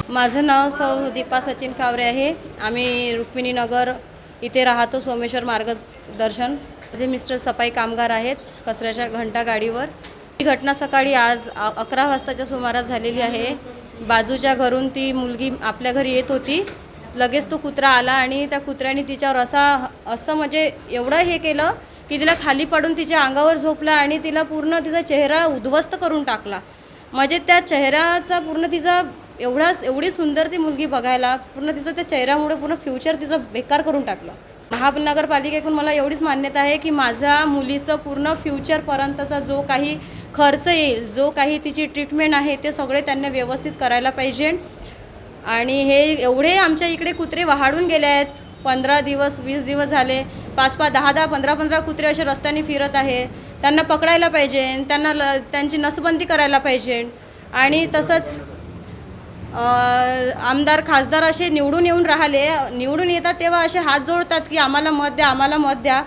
माझं नाव सौ दीपा सचिन कावरे आहे। आम्ही रुक्मिणीनगर इथे राहतो, सोमेश्वर मार्गदर्शन। जे मिस्टर सफाई कामगार आहेत, कचऱ्याच्या घंटा गाडीवर। ही घटना सकाळी आज 11 वाजताच्या सुमारास झालेली आहे। बाजूच्या घरून ती मुलगी आपल्या घरी येत होती, लगेच तो कुत्रा आला आणि त्या कुत्र्याने तिच्यावर असं म्हणजे एवढं हे केलं की तिला खाली पडून तिच्या अंगावर झोपला आणि तिला पूर्ण तिचा चेहरा उद्ध्वस्त करून टाकला। म्हणजे त्या चेहऱ्याचा पूर्ण तिचा एवढी सुंदर ती मुलगी बघायला, पूर्ण तिचं त्या चेहऱ्यामुळे पूर्ण फ्युचर तिचं बेकार करून टाकलं। महानगरपालिकेकडून मला एवढीच मान्यता आहे की माझ्या मुलीचं पूर्ण फ्युचरपर्यंतचा जो काही खर्च येईल, जो काही तिची ट्रीटमेंट आहे, ते सगळे त्यांनी व्यवस्थित करायला पाहिजे। आणि हे एवढे आमच्या इकडे कुत्रे वाढून गेले आहेत, 15 दिवस 20 दिवस झाले, 5-5 10-10 15-15 कुत्रे असे रस्त्याने फिरत आहे। त्यांना पकडायला पाहिजे, त्यांची नसबंदी करायला पाहिजे। आणि तसंच आमदार खासदार असे निवडून येऊन राहिले, निवडून येतात तेव्हा असे हात जोडतात की आम्हाला मत द्या, आम्हाला मत द्या।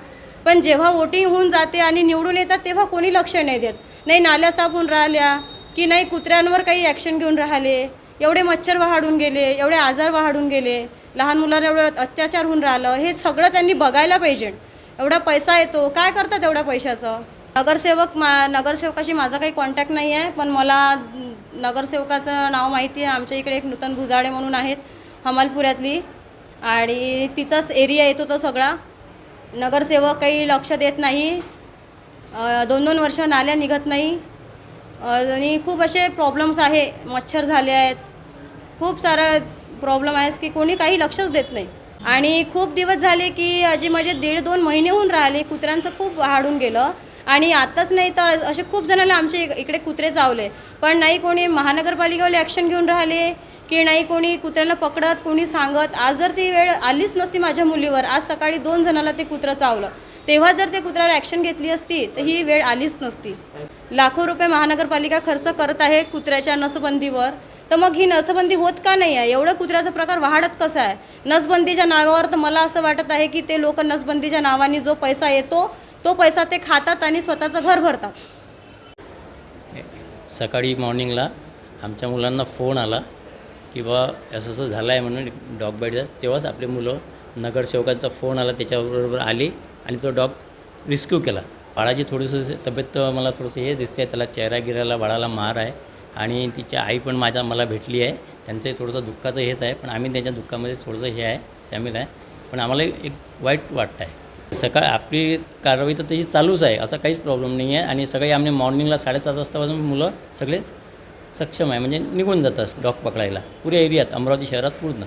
पण जेव्हा वोटिंग होऊन जाते आणि निवडून येतात तेव्हा कोणी लक्ष नाही देत, नाही नाल्या साफ होऊन राहिल्या की नाही कुत्र्यांवर काही ॲक्शन घेऊन राहिले। एवढे मच्छर वाढून गेले, एवढे आजार वाढून गेले, लहान मुलांना एवढं अत्याचार होऊन राहिलं, हे सगळं त्यांनी बघायला पाहिजे। एवढा पैसा येतो, काय करतात एवढ्या पैशाचं? नगरसेवकाशी माझा काही कॉन्टॅक्ट नाही आहे, पण मला नगरसेवकाचं नाव माहिती आहे। आमच्या इकडे एक नूतन भुजाडे म्हणून आहेत, हमालपुऱ्यातली, आणि तिचाच एरिया येतो तो सगळा। नगरसेवक काही लक्ष देत नाही, 2-2 वर्ष नाल्या निघत नाही, आणि खूप असे प्रॉब्लेम्स आहे, मच्छर झाले आहेत, खूप सारा प्रॉब्लेम आहे की कोणी काही लक्षच देत नाही। आणि खूप दिवस झाले की म्हणजे 1.5-2 महिने होऊन राहिले, कुत्र्यांचं खूप वाढून गेलं। आणि आताच नाही तर असे खूप जणांना आमच्या इकडे कुत्रे चावले, पण नाही कोणी महानगरपालिकेवाले ॲक्शन घेऊन राहिले की नाही कोणी कुत्र्याला पकडत, कोणी सांगत। आज जर ती वेळ आलीच नसती माझ्या मुलीवर, आज सकाळी 2 जणांना ते कुत्रं चावलं, तेव्हा जर ते कुत्र्यावर ॲक्शन घेतली असती तर ही वेळ आलीच नसती। लाखो रुपये महानगरपालिका खर्च करत आहे कुत्र्याच्या नसबंदीवर, तर मग ही नसबंदी होत का नाही आहे? एवढं कुत्र्याचा प्रकार वाढत कसा आहे नसबंदीच्या नावावर? तर मला असं वाटत आहे की ते लोक नसबंदीच्या नावाने जो पैसा येतो तो पैसा ते खातात आणि स्वतःचं घर भरतात। सकाळी मॉर्निंगला आमच्या मुलांना फोन आला की बा असं झालं आहे म्हणून डॉग बाईटचा, तेव्हाच आपले मुलं नगरसेवकांचा फोन आला, त्याच्याबरोबर आली आणि तो डॉग रिस्क्यू केला। बाळाची थोडीशी तब्येत मला थोडंसं हे दिसते, त्याला चेहरा गिरायला बाळाला मार आहे, आणि तिची आई पण मला भेटली आहे। त्यांचंही थोडंसं दुःखाचं हेच आहे, पण आम्ही त्यांच्या दुःखामध्ये थोडंसं हे आहे, सामील आहे। पण आम्हाला एक वाईट वाटतं आहे। आपली कारवाई तर त्याची चालूच आहे, असा काहीच प्रॉब्लेम नाही आहे। आणि सगळे आम्ही मॉर्निंगला 7:30 वाजतापासून मुलं सगळे सक्षम आहे, म्हणजे निघून जातात डॉग पकडायला पुऱ्या एरियात, अमरावती शहरात पूर्ण।